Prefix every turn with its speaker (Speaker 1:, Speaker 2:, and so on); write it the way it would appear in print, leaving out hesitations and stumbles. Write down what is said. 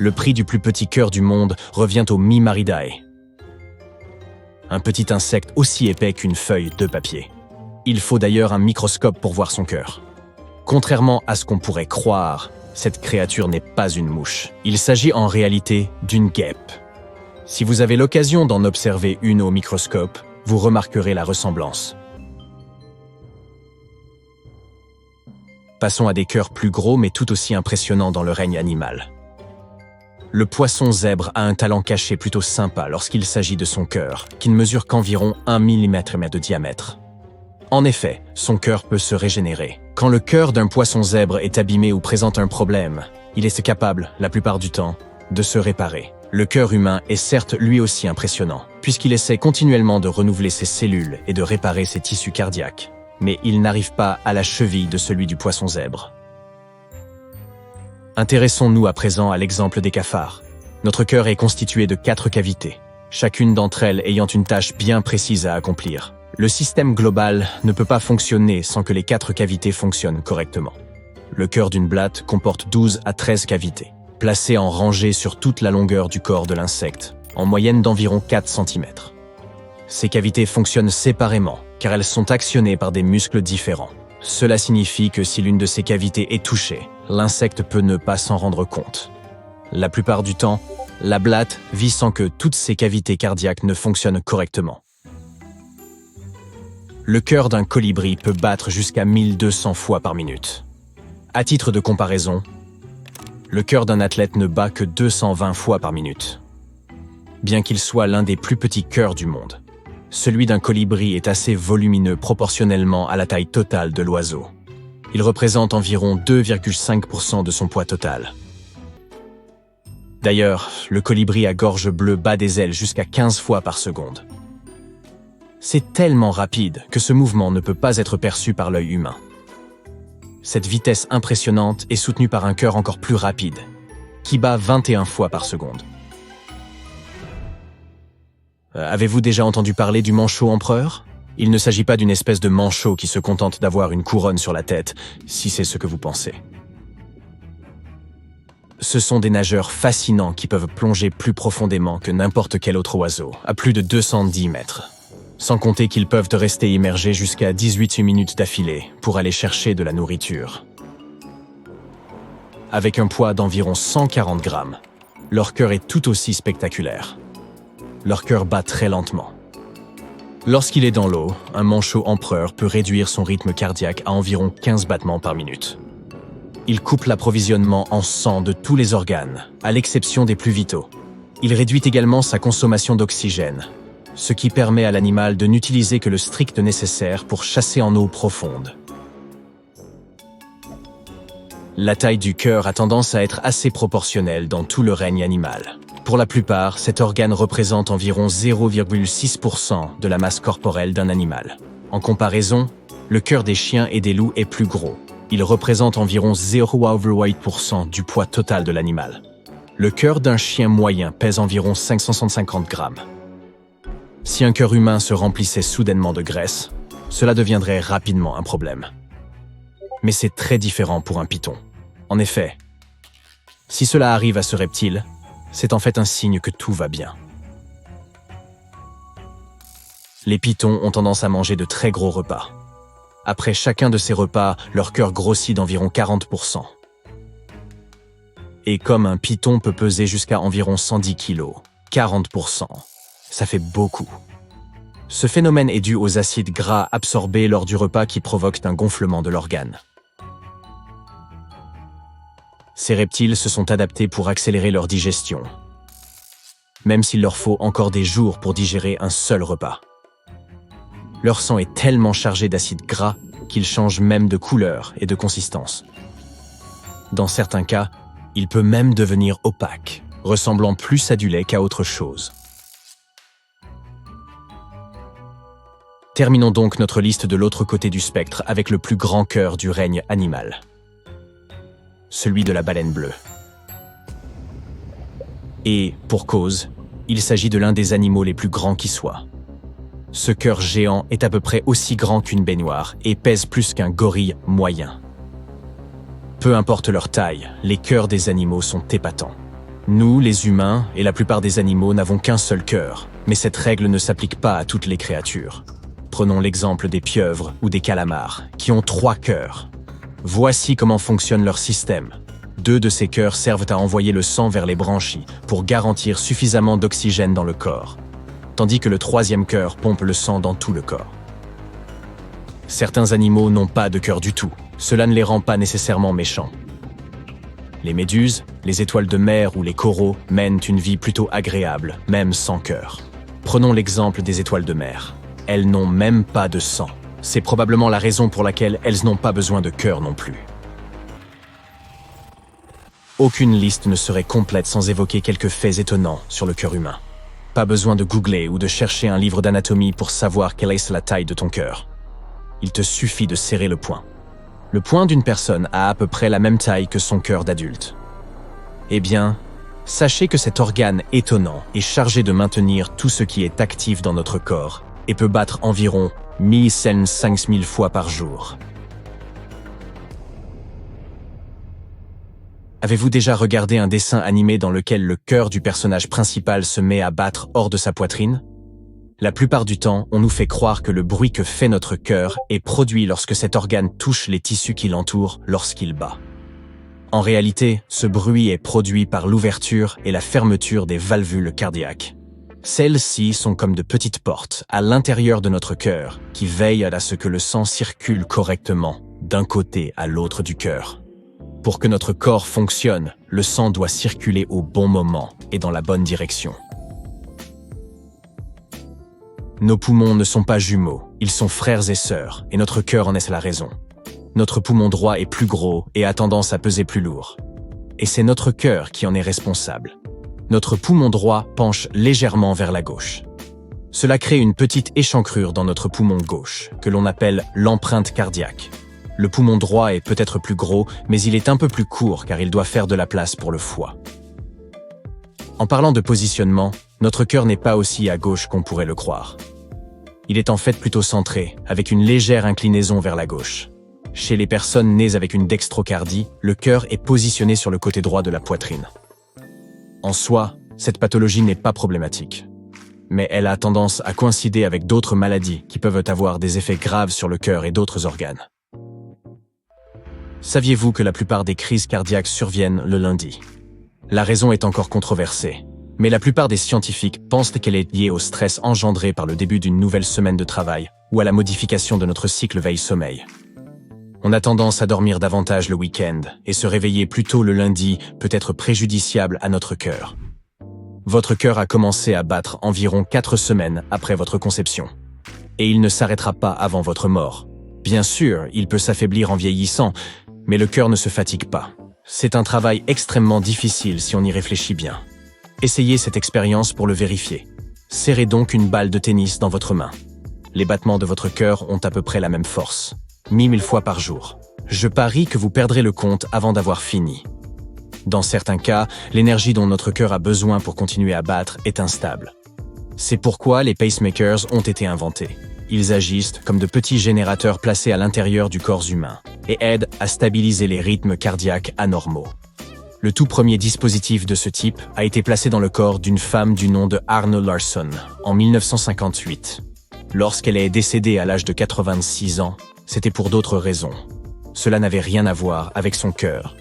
Speaker 1: Le prix du plus petit cœur du monde revient au Mimaridae, un petit insecte aussi épais qu'une feuille de papier. Il faut d'ailleurs un microscope pour voir son cœur. Contrairement à ce qu'on pourrait croire, cette créature n'est pas une mouche. Il s'agit en réalité d'une guêpe. Si vous avez l'occasion d'en observer une au microscope, vous remarquerez la ressemblance. Passons à des cœurs plus gros mais tout aussi impressionnants dans le règne animal. Le poisson zèbre a un talent caché plutôt sympa lorsqu'il s'agit de son cœur, qui ne mesure qu'environ 1 mm de diamètre. En effet, son cœur peut se régénérer. Quand le cœur d'un poisson zèbre est abîmé ou présente un problème, il est capable, la plupart du temps, de se réparer. Le cœur humain est certes lui aussi impressionnant, puisqu'il essaie continuellement de renouveler ses cellules et de réparer ses tissus cardiaques. Mais il n'arrive pas à la cheville de celui du poisson zèbre. Intéressons-nous à présent à l'exemple des cafards. Notre cœur est constitué de 4 cavités, chacune d'entre elles ayant une tâche bien précise à accomplir. Le système global ne peut pas fonctionner sans que les 4 cavités fonctionnent correctement. Le cœur d'une blatte comporte 12 à 13 cavités, placées en rangée sur toute la longueur du corps de l'insecte, en moyenne d'environ 4 cm. Ces cavités fonctionnent séparément, car elles sont actionnées par des muscles différents. Cela signifie que si l'une de ces cavités est touchée, l'insecte peut ne pas s'en rendre compte. La plupart du temps, la blatte vit sans que toutes ses cavités cardiaques ne fonctionnent correctement. Le cœur d'un colibri peut battre jusqu'à 1200 fois par minute. À titre de comparaison, le cœur d'un athlète ne bat que 220 fois par minute. Bien qu'il soit l'un des plus petits cœurs du monde, celui d'un colibri est assez volumineux proportionnellement à la taille totale de l'oiseau. Il représente environ 2,5% de son poids total. D'ailleurs, le colibri à gorge bleue bat des ailes jusqu'à 15 fois par seconde. C'est tellement rapide que ce mouvement ne peut pas être perçu par l'œil humain. Cette vitesse impressionnante est soutenue par un cœur encore plus rapide, qui bat 21 fois par seconde. Avez-vous déjà entendu parler du manchot empereur ? Il ne s'agit pas d'une espèce de manchot qui se contente d'avoir une couronne sur la tête, si c'est ce que vous pensez. Ce sont des nageurs fascinants qui peuvent plonger plus profondément que n'importe quel autre oiseau, à plus de 210 mètres. Sans compter qu'ils peuvent rester immergés jusqu'à 18 minutes d'affilée pour aller chercher de la nourriture. Avec un poids d'environ 140 grammes, leur cœur est tout aussi spectaculaire. Leur cœur bat très lentement. Lorsqu'il est dans l'eau, un manchot empereur peut réduire son rythme cardiaque à environ 15 battements par minute. Il coupe l'approvisionnement en sang de tous les organes, à l'exception des plus vitaux. Il réduit également sa consommation d'oxygène, ce qui permet à l'animal de n'utiliser que le strict nécessaire pour chasser en eau profonde. La taille du cœur a tendance à être assez proportionnelle dans tout le règne animal. Pour la plupart, cet organe représente environ 0,6% de la masse corporelle d'un animal. En comparaison, le cœur des chiens et des loups est plus gros. Il représente environ 0,8% du poids total de l'animal. Le cœur d'un chien moyen pèse environ 550 grammes. Si un cœur humain se remplissait soudainement de graisse, cela deviendrait rapidement un problème. Mais c'est très différent pour un python. En effet, si cela arrive à ce reptile, c'est en fait un signe que tout va bien. Les pythons ont tendance à manger de très gros repas. Après chacun de ces repas, leur cœur grossit d'environ 40%. Et comme un python peut peser jusqu'à environ 110 kg, 40%, ça fait beaucoup. Ce phénomène est dû aux acides gras absorbés lors du repas qui provoquent un gonflement de l'organe. Ces reptiles se sont adaptés pour accélérer leur digestion, même s'il leur faut encore des jours pour digérer un seul repas. Leur sang est tellement chargé d'acides gras qu'il change même de couleur et de consistance. Dans certains cas, il peut même devenir opaque, ressemblant plus à du lait qu'à autre chose. Terminons donc notre liste de l'autre côté du spectre avec le plus grand cœur du règne animal. Celui de la baleine bleue. Et, pour cause, il s'agit de l'un des animaux les plus grands qui soient. Ce cœur géant est à peu près aussi grand qu'une baignoire et pèse plus qu'un gorille moyen. Peu importe leur taille, les cœurs des animaux sont épatants. Nous, les humains, et la plupart des animaux n'avons qu'un seul cœur, mais cette règle ne s'applique pas à toutes les créatures. Prenons l'exemple des pieuvres ou des calamars, qui ont 3 cœurs. Voici comment fonctionne leur système. 2 de ces cœurs servent à envoyer le sang vers les branchies pour garantir suffisamment d'oxygène dans le corps, tandis que le 3e cœur pompe le sang dans tout le corps. Certains animaux n'ont pas de cœur du tout. Cela ne les rend pas nécessairement méchants. Les méduses, les étoiles de mer ou les coraux mènent une vie plutôt agréable, même sans cœur. Prenons l'exemple des étoiles de mer. Elles n'ont même pas de sang. C'est probablement la raison pour laquelle elles n'ont pas besoin de cœur non plus. Aucune liste ne serait complète sans évoquer quelques faits étonnants sur le cœur humain. Pas besoin de googler ou de chercher un livre d'anatomie pour savoir quelle est la taille de ton cœur. Il te suffit de serrer le poing. Le poing d'une personne a à peu près la même taille que son cœur d'adulte. Eh bien, sachez que cet organe étonnant est chargé de maintenir tout ce qui est actif dans notre corps et peut battre environ 5000 fois par jour. Avez-vous déjà regardé un dessin animé dans lequel le cœur du personnage principal se met à battre hors de sa poitrine? La plupart du temps, on nous fait croire que le bruit que fait notre cœur est produit lorsque cet organe touche les tissus qui l'entourent lorsqu'il bat. En réalité, ce bruit est produit par l'ouverture et la fermeture des valvules cardiaques. Celles-ci sont comme de petites portes à l'intérieur de notre cœur qui veillent à ce que le sang circule correctement d'un côté à l'autre du cœur. Pour que notre corps fonctionne, le sang doit circuler au bon moment et dans la bonne direction. Nos poumons ne sont pas jumeaux, ils sont frères et sœurs, et notre cœur en est la raison. Notre poumon droit est plus gros et a tendance à peser plus lourd. Et c'est notre cœur qui en est responsable. Notre poumon droit penche légèrement vers la gauche. Cela crée une petite échancrure dans notre poumon gauche, que l'on appelle l'empreinte cardiaque. Le poumon droit est peut-être plus gros, mais il est un peu plus court car il doit faire de la place pour le foie. En parlant de positionnement, notre cœur n'est pas aussi à gauche qu'on pourrait le croire. Il est en fait plutôt centré, avec une légère inclinaison vers la gauche. Chez les personnes nées avec une dextrocardie, le cœur est positionné sur le côté droit de la poitrine. En soi, cette pathologie n'est pas problématique. Mais elle a tendance à coïncider avec d'autres maladies qui peuvent avoir des effets graves sur le cœur et d'autres organes. Saviez-vous que la plupart des crises cardiaques surviennent le lundi? La raison est encore controversée, mais la plupart des scientifiques pensent qu'elle est liée au stress engendré par le début d'une nouvelle semaine de travail ou à la modification de notre cycle veille-sommeil. On a tendance à dormir davantage le week-end et se réveiller plus tôt le lundi peut être préjudiciable à notre cœur. Votre cœur a commencé à battre environ 4 semaines après votre conception. Et il ne s'arrêtera pas avant votre mort. Bien sûr, il peut s'affaiblir en vieillissant, mais le cœur ne se fatigue pas. C'est un travail extrêmement difficile si on y réfléchit bien. Essayez cette expérience pour le vérifier. Serrez donc une balle de tennis dans votre main. Les battements de votre cœur ont à peu près la même force, 1000 fois par jour. Je parie que vous perdrez le compte avant d'avoir fini. Dans certains cas, l'énergie dont notre cœur a besoin pour continuer à battre est instable. C'est pourquoi les pacemakers ont été inventés. Ils agissent comme de petits générateurs placés à l'intérieur du corps humain et aident à stabiliser les rythmes cardiaques anormaux. Le tout premier dispositif de ce type a été placé dans le corps d'une femme du nom de Arne Larsson en 1958. Lorsqu'elle est décédée à l'âge de 86 ans, c'était pour d'autres raisons. Cela n'avait rien à voir avec son cœur,